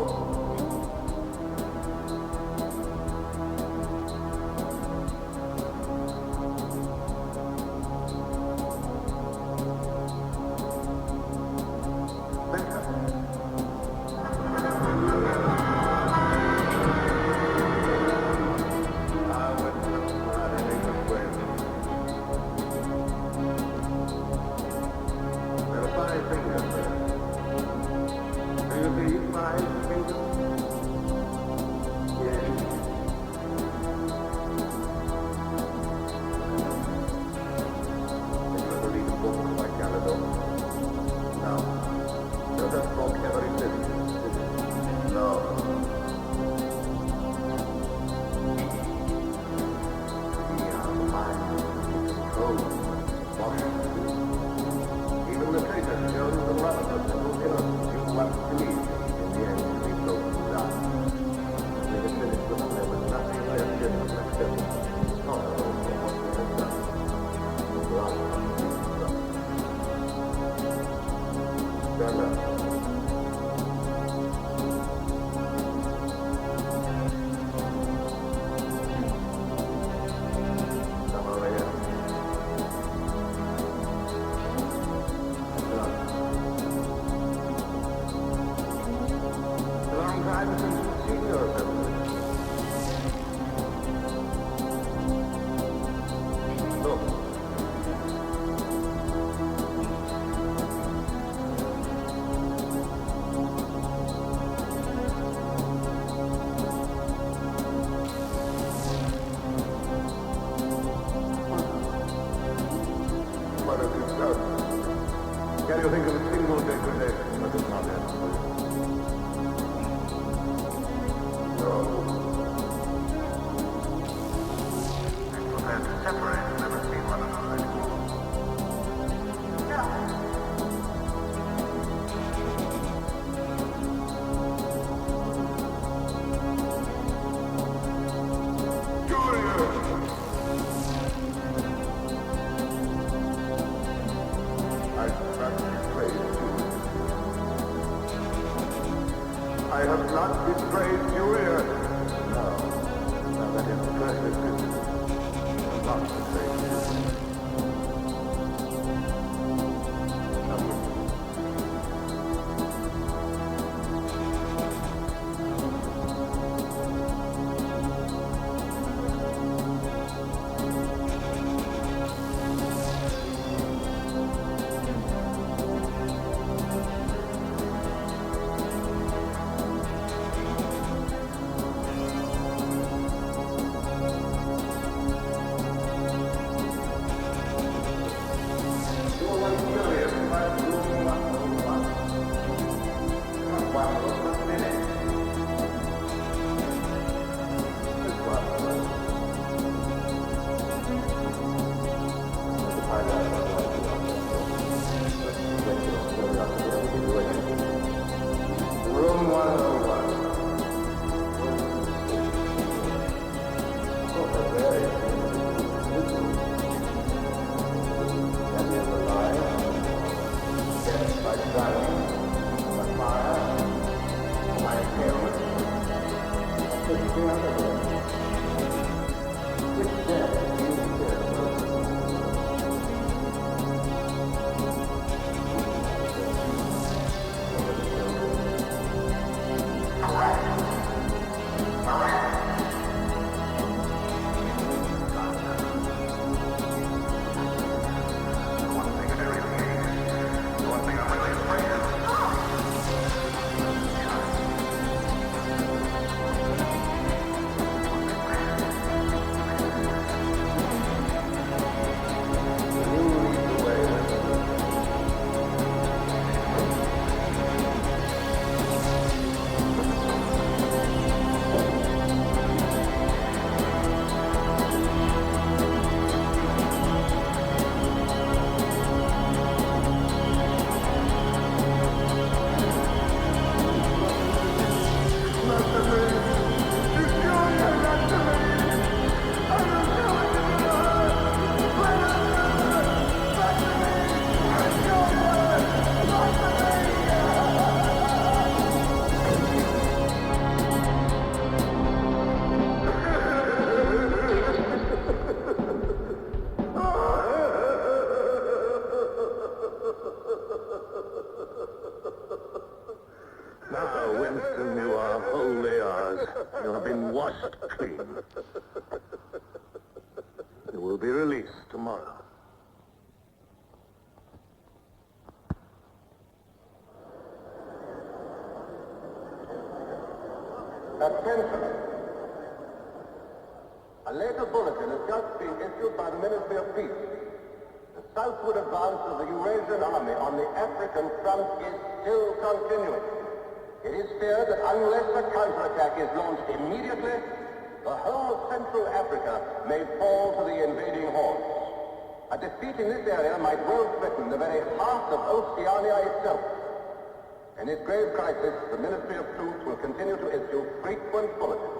Can you think of a single degradation that is not absolute? No. And prepared to separate and never see one another anymore. I have not betrayed Julia. No. No, that is the first business. Not betrayed you. have been washed clean. You will be released tomorrow. Attention. A later bulletin has just been issued by the Ministry of Peace. The southward advance of the Eurasian army on the African front is still continuing. It is feared that unless a counterattack is launched immediately, the whole of Central Africa may fall to the invading hordes. A defeat in this area might well threaten the very heart of Oceania itself. In this grave crisis, the Ministry of Truth will continue to issue frequent bulletins.